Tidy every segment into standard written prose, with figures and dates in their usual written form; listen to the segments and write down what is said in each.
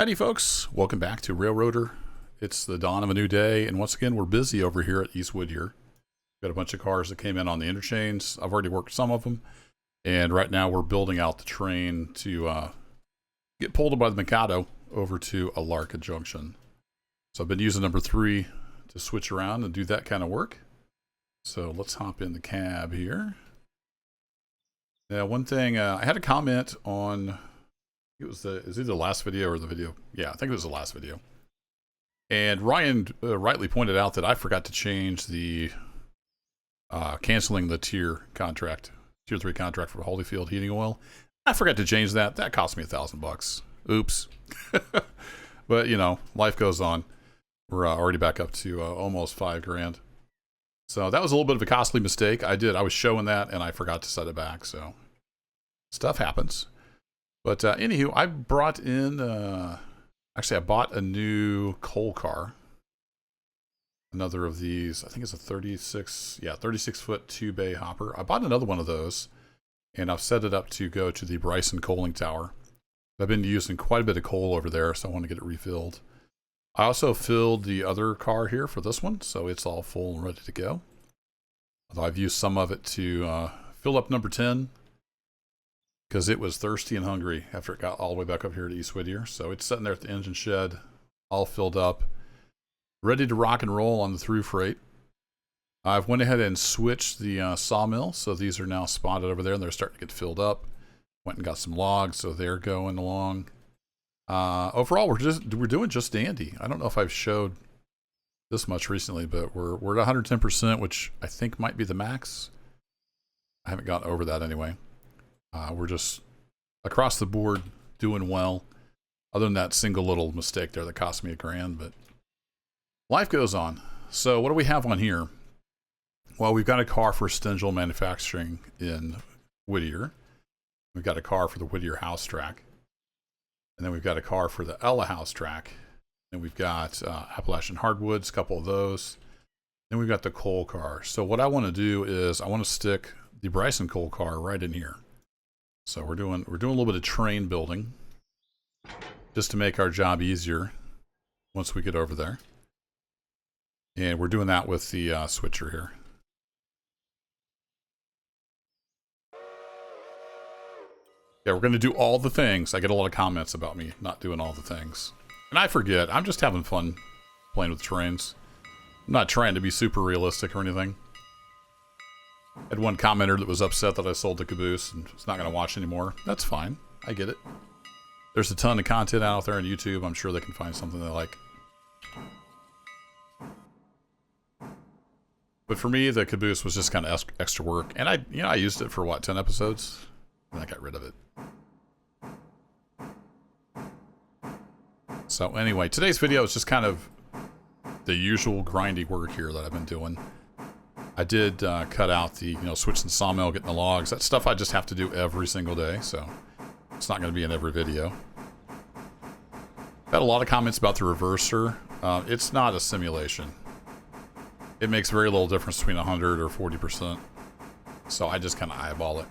Howdy folks, welcome back to Railroader. It's the dawn of a new day, and once again we're busy over here at East Whittier. Got a bunch of cars that came in on the interchange. I've already worked some of them, and right now we're building out the train to get pulled by the Mikado over to Appalachia Junction. So I've been using number 3 to switch around and do that kind of work. So let's hop in the cab here. Now one thing, I had a comment on... It was either the last video or the video. Yeah, I think it was the last video. And Ryan rightly pointed out that I forgot to change the canceling the tier 3 contract for Holyfield heating oil. I forgot to change that. That cost me $1,000. Oops. But you know, life goes on. We're already back up to almost $5,000. So that was a little bit of a costly mistake. I was showing that and I forgot to set it back. So stuff happens. But anywho, I brought in, actually I bought a new coal car. Another of these, I think it's a 36 foot 2-bay hopper. I bought another one of those, and I've set it up to go to the Bryson coaling tower. I've been using quite a bit of coal over there, so I want to get it refilled. I also filled the other car here for this one, so it's all full and ready to go. Although I've used some of it to fill up number 10. Because it was thirsty and hungry after it got all the way back up here to East Whittier. So it's sitting there at the engine shed, all filled up, ready to rock and roll on the through freight. I've went ahead and switched the sawmill, so these are now spotted over there, and they're starting to get filled up. Went and got some logs, so they're going along. Overall, we're doing just dandy. I don't know if I've showed this much recently, but we're at 110%, which I think might be the max. I haven't gotten over that anyway. We're just across the board doing well, other than that single little mistake there that cost me $1,000, but life goes on. So what do we have on here? Well, we've got a car for Stengel Manufacturing in Whittier. We've got a car for the Whittier House Track. And then we've got a car for the Ella House Track. And we've got Appalachian Hardwoods, a couple of those. Then we've got the coal car. So what I want to do is I want to stick the Bryson coal car right in here. So we're doing a little bit of train building just to make our job easier once we get over there. And we're doing that with the switcher here. Yeah, we're going to do all the things. I get a lot of comments about me not doing all the things. And I forget. I'm just having fun playing with trains. I'm not trying to be super realistic or anything. I had one commenter that was upset that I sold the caboose and was not going to watch anymore. That's fine. I get it. There's a ton of content out there on YouTube. I'm sure they can find something they like. But for me, the caboose was just kind of extra work. And I used it for what, 10 episodes? And I got rid of it. So anyway, today's video is just kind of the usual grindy work here that I've been doing. I did cut out the, switching the sawmill, getting the logs. That stuff I just have to do every single day, so it's not going to be in every video. Had a lot of comments about the reverser. It's not a simulation. It makes very little difference between 100 or 40%. So I just kind of eyeball it.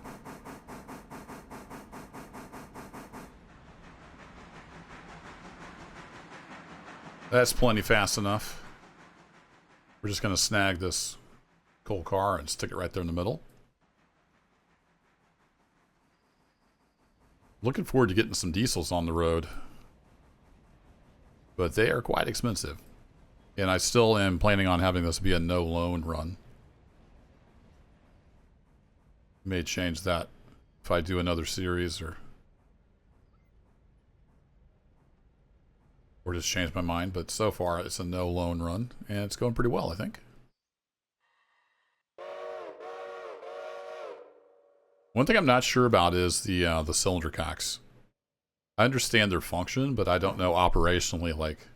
That's plenty fast enough. We're just going to snag this coal car and stick it right there in the middle. Looking forward to getting some diesels on the road, but they are quite expensive, and I still am planning on having this be a no loan run. May change that if I do another series or just change my mind, but so far it's a no loan run and it's going pretty well, I think. One thing I'm not sure about is the cylinder cocks. I understand their function, but I don't know operationally, like,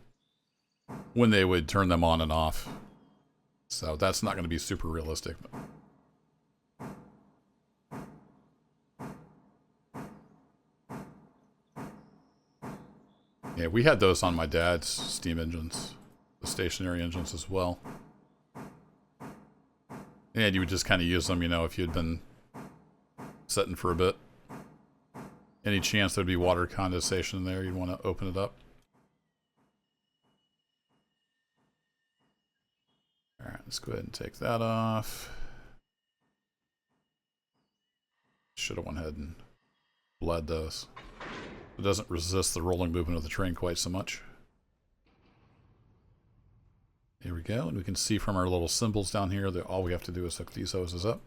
when they would turn them on and off. So that's not going to be super realistic. Yeah, we had those on my dad's steam engines, the stationary engines as well. And you would just kind of use them, if you'd been setting for a bit. Any chance there'd be water condensation in there, you'd want to open it up. Let's go ahead and take that off. Should have went ahead and bled those. It doesn't resist the rolling movement of the train quite so much. Here we go, and we can see from our little symbols down here that all we have to do is hook these hoses up.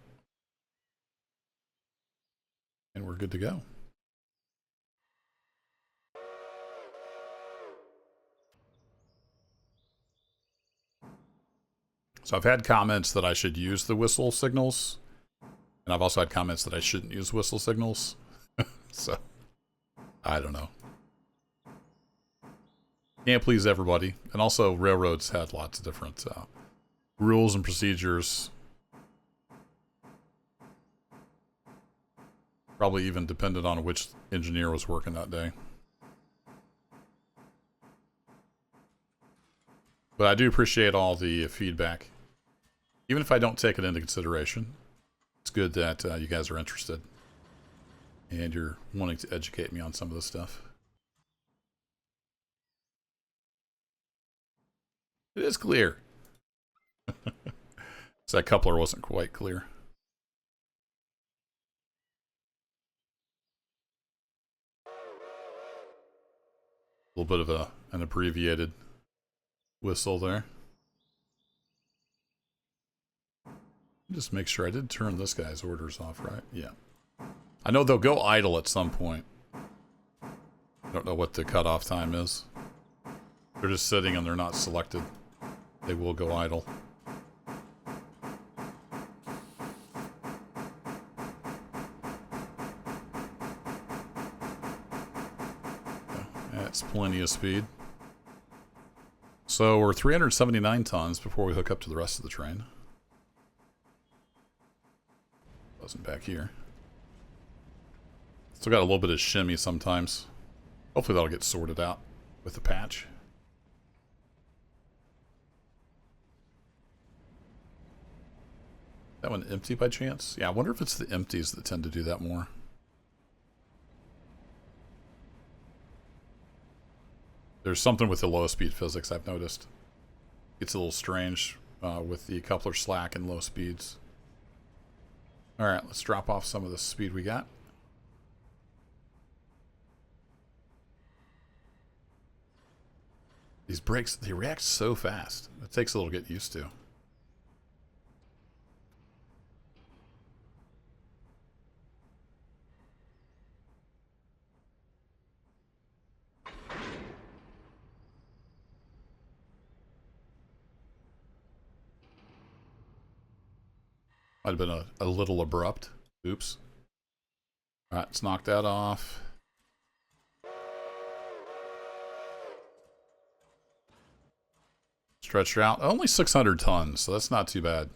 And we're good to go. So I've had comments that I should use the whistle signals. And I've also had comments that I shouldn't use whistle signals. So, I don't know. Can't please everybody. And also, railroads had lots of different rules and procedures. Probably even depended on which engineer was working that day. But I do appreciate all the feedback. Even if I don't take it into consideration, it's good that you guys are interested. And you're wanting to educate me on some of this stuff. It is clear. So that coupler wasn't quite clear. A little bit of an abbreviated whistle there. Just make sure I did turn this guy's orders off, right? Yeah. I know they'll go idle at some point. I don't know what the cutoff time is. They're just sitting and they're not selected. They will go idle. That's plenty of speed. So we're 379 tons before we hook up to the rest of the train. Wasn't back here. Still got a little bit of shimmy sometimes. Hopefully that'll get sorted out with the patch. That one empty by chance? Yeah, I wonder if it's the empties that tend to do that more. There's something with the low speed physics I've noticed. It's a little strange with the coupler slack and low speeds. Alright, let's drop off some of the speed we got. These brakes, they react so fast. It takes a little to get used to. Might have been a little abrupt. Oops. Alright, let's knock that off. Stretch her out. Only 600 tons, so that's not too bad.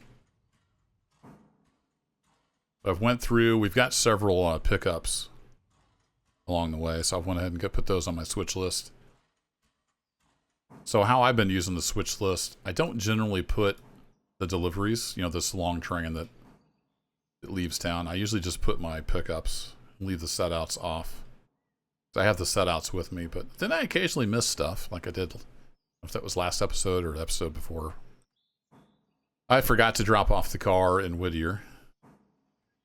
I've went through, we've got several pickups along the way, so I went ahead and put those on my switch list. So how I've been using the switch list, I don't generally put the deliveries, you know, this long train that leaves town. I usually just put my pickups, leave the setouts off. So I have the setouts with me, but then I occasionally miss stuff, like I did, if that was last episode or the episode before. I forgot to drop off the car in Whittier.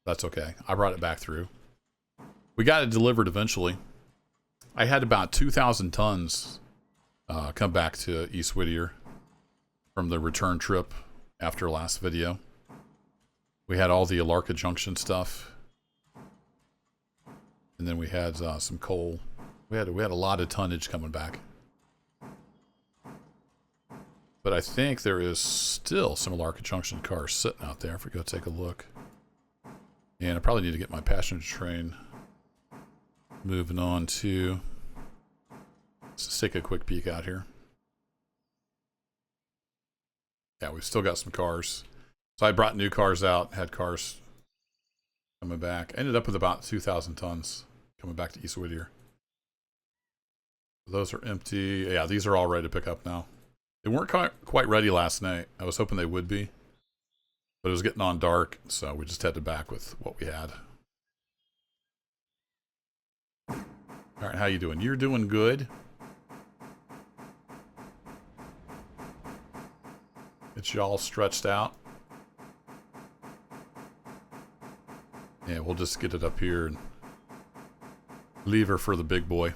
That's okay. I brought it back through. We got it delivered eventually. I had about 2,000 tons come back to East Whittier from the return trip after last video. We had all the Appalachia Junction stuff. And then we had some coal. We had a lot of tonnage coming back. But I think there is still some Appalachia Junction cars sitting out there if we go take a look. And I probably need to get my passenger train moving on to... Let's just take a quick peek out here. Yeah, we've still got some cars. So I brought new cars out, had cars coming back. I ended up with about 2,000 tons coming back to East Whittier. Those are empty. Yeah, these are all ready to pick up now. They weren't quite ready last night. I was hoping they would be. But it was getting on dark, so we just headed back with what we had. Alright, how you doing? You're doing good. It's y'all stretched out. Yeah, we'll just get it up here and leave her for the big boy.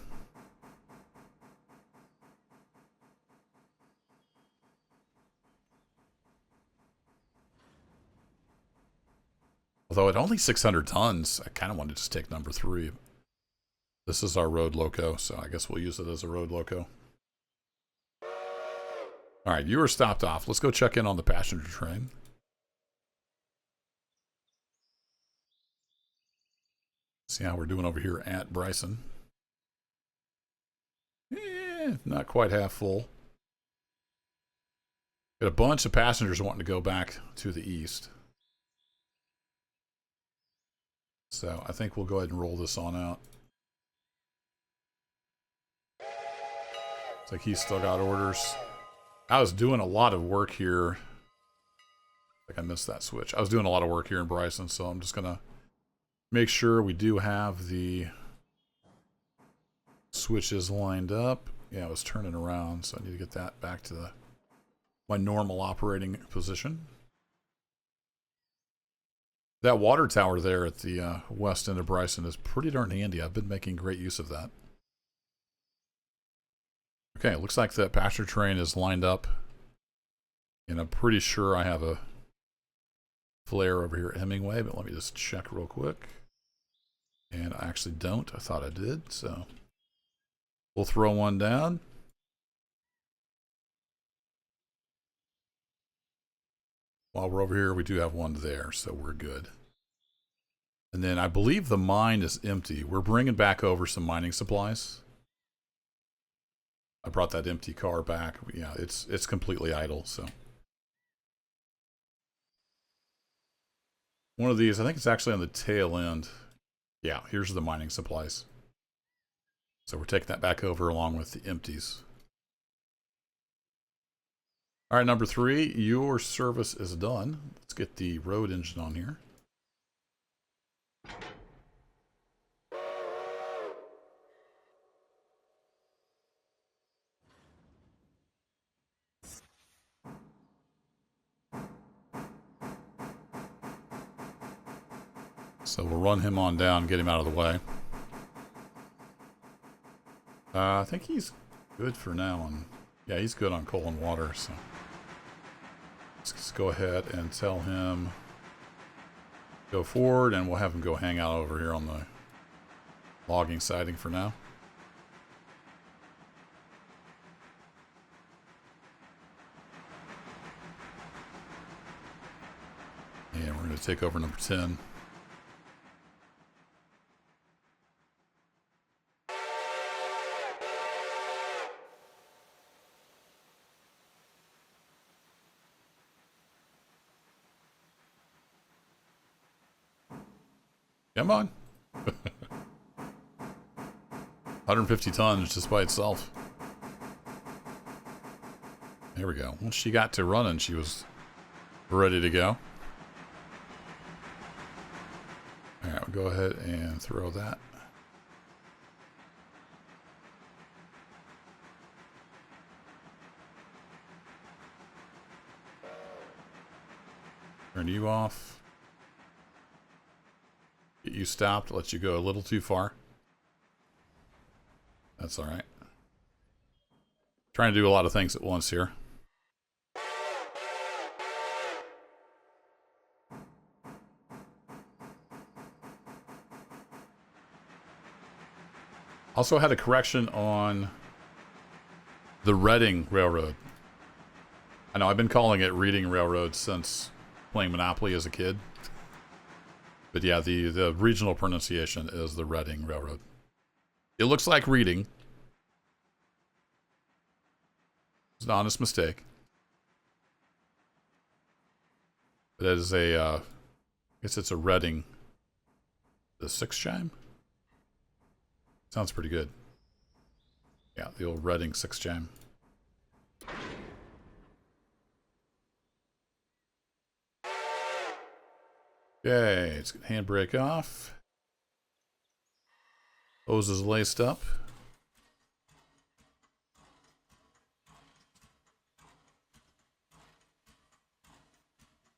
Although at only 600 tons, I kind of want to just take number 3. This is our road loco, so I guess we'll use it as a road loco. All right, you are stopped off. Let's go check in on the passenger train. See how we're doing over here at Bryson. Not quite half full. Got a bunch of passengers wanting to go back to the east. So I think we'll go ahead and roll this on out. It's like he's still got orders. I was doing a lot of work here. I think I missed that switch. I was doing a lot of work here in Bryson, so I'm just going to make sure we do have the switches lined up. Yeah, I was turning around, so I need to get that back to my normal operating position. That water tower there at the west end of Bryson is pretty darn handy. I've been making great use of that. Okay, it looks like that passenger train is lined up. And I'm pretty sure I have a flare over here at Hemingway, but let me just check real quick. And I actually don't. I thought I did, so we'll throw one down. While we're over here, we do have one there, so we're good. And then I believe the mine is empty. We're bringing back over some mining supplies. I brought that empty car back. Yeah, it's completely idle, so. One of these, I think it's actually on the tail end. Yeah, here's the mining supplies. So we're taking that back over along with the empties. All right, number 3, your service is done. Let's get the road engine on here. So we'll run him on down, get him out of the way. I think he's good for now. Yeah, he's good on coal and water, so let's just go ahead and tell him go forward, and we'll have him go hang out over here on the logging siding for now. And we're going to take over number 10. Come on. 150 tons just by itself. There we go. Once she got to running, she was ready to go. All right, we'll go ahead and throw that. Turn you off. Get you stopped, let you go a little too far. That's all right. Trying to do a lot of things at once here. Also had a correction on the Reading Railroad. I know I've been calling it Reading Railroad since playing Monopoly as a kid. But yeah, the regional pronunciation is the Reading Railroad. It looks like Reading. It's an honest mistake. But it is a, I guess it's a Reading. The 6 chime? Sounds pretty good. Yeah, the old Reading 6 chime. Okay, let's get handbrake off. Hose is laced up.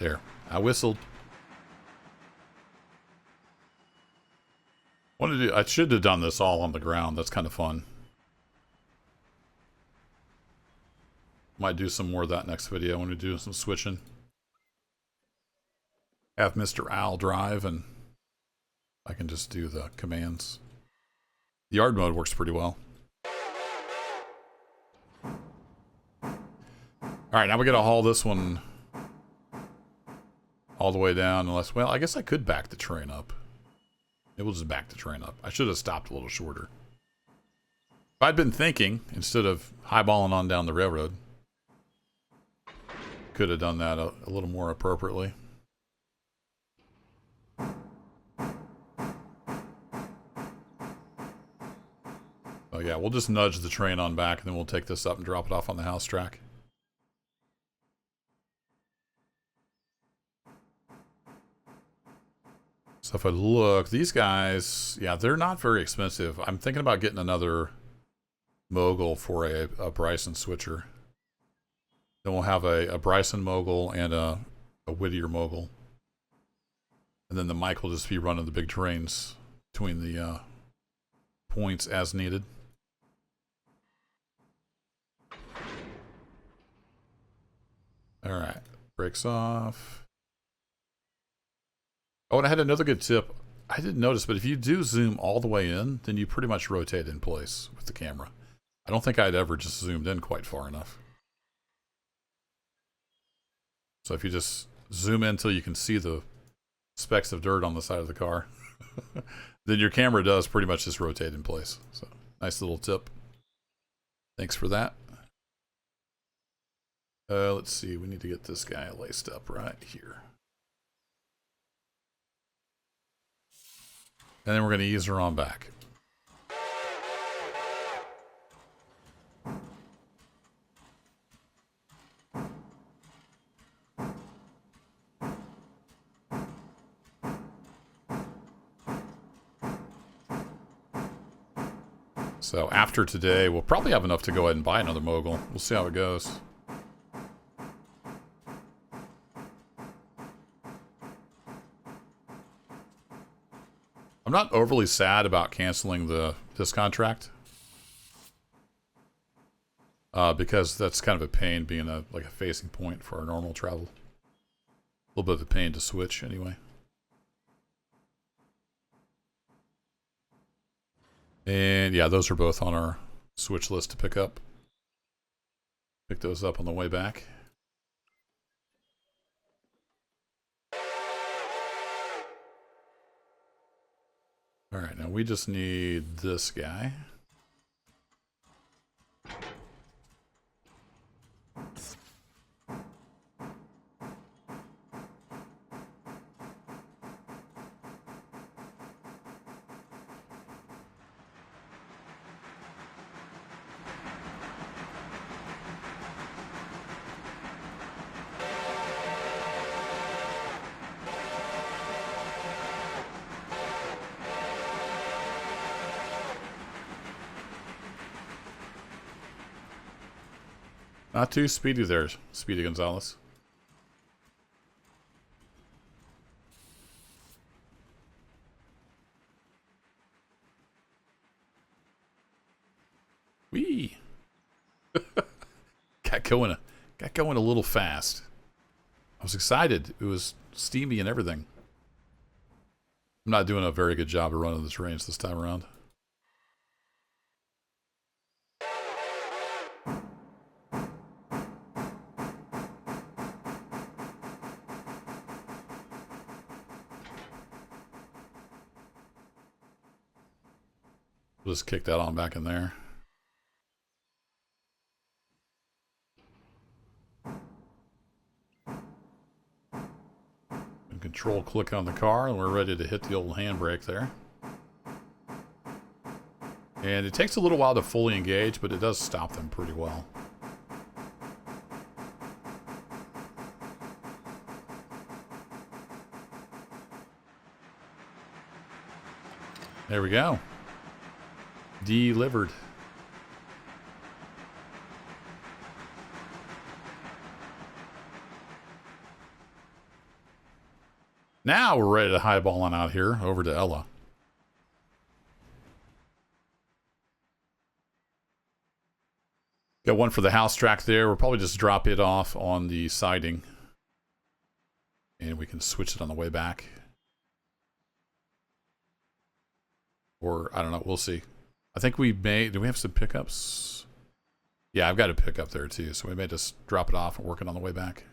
There. I whistled. I should have done this all on the ground. That's kind of fun. Might do some more of that next video when we do some switching. Have Mr. Owl drive and I can just do the commands. The yard mode works pretty well. Alright, now we gotta haul this one all the way down unless, well, I guess I could back the train up. It will just back the train up. I should have stopped a little shorter. If I'd been thinking, instead of highballing on down the railroad, could have done that a little more appropriately. Oh yeah, we'll just nudge the train on back and then we'll take this up and drop it off on the house track. So if I look, these guys, yeah, they're not very expensive. I'm thinking about getting another mogul for a Bryson switcher. Then we'll have a Bryson mogul and a Whittier mogul. And then the Mike will just be running the big trains between the points as needed. Alright, brakes off. Oh, and I had another good tip. I didn't notice, but if you do zoom all the way in, then you pretty much rotate in place with the camera. I don't think I'd ever just zoomed in quite far enough. So if you just zoom in until you can see the specks of dirt on the side of the car, then your camera does pretty much just rotate in place. So nice little tip. Thanks for that. Let's see. We need to get this guy laced up right here. And then we're going to ease her on back. So after today, we'll probably have enough to go ahead and buy another mogul. We'll see how it goes. I'm not overly sad about canceling this contract. Because that's kind of a pain being like a facing point for our normal travel. A little bit of a pain to switch anyway. And yeah, those are both on our switch list to pick up. Pick those up on the way back. Alright, now we just need this guy. Not too speedy there, Speedy Gonzalez. Whee! got going a little fast. I was excited. It was steamy and everything. I'm not doing a very good job of running the trains this time around. Just kick that on back in there. And control click on the car and we're ready to hit the old handbrake there. And it takes a little while to fully engage, but it does stop them pretty well. There we go. Delivered. Now we're ready to highball on out here over to Ella. Got one for the house track there. We'll probably just drop it off on the siding. And we can switch it on the way back. Or, I don't know, we'll see. I think we may, do we have some pickups? Yeah, I've got a pickup there too, so we may just drop it off and work it on the way back.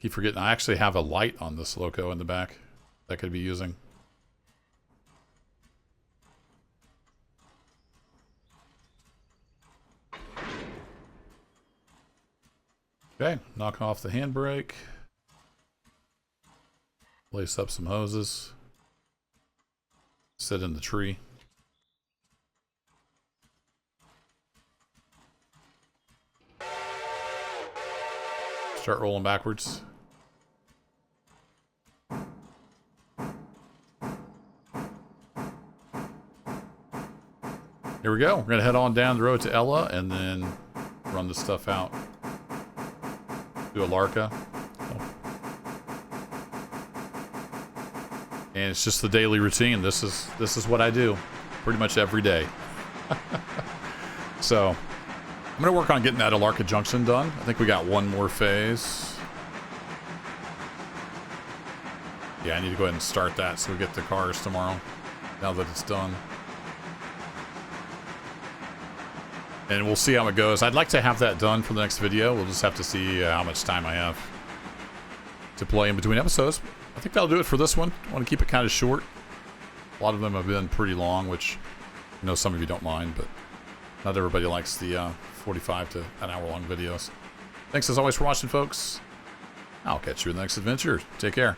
Keep forgetting, I actually have a light on this loco in the back that I could be using. Okay, knock off the handbrake. Lace up some hoses. Sit in the tree. Start rolling backwards. Here we go. We're going to head on down the road to Ella and then run this stuff out. Do a Larka. Oh. And it's just the daily routine. This is what I do pretty much every day. So I'm going to work on getting that Appalachia junction done. I think we got one more phase. Yeah, I need to go ahead and start that so we get the cars tomorrow, now that it's done. And we'll see how it goes. I'd like to have that done for the next video. We'll just have to see how much time I have to play in between episodes. I think that'll do it for this one. I want to keep it kind of short. A lot of them have been pretty long, which I know some of you don't mind, but not everybody likes the 45 to an hour long videos. Thanks as always for watching, folks. I'll catch you in the next adventure. Take care.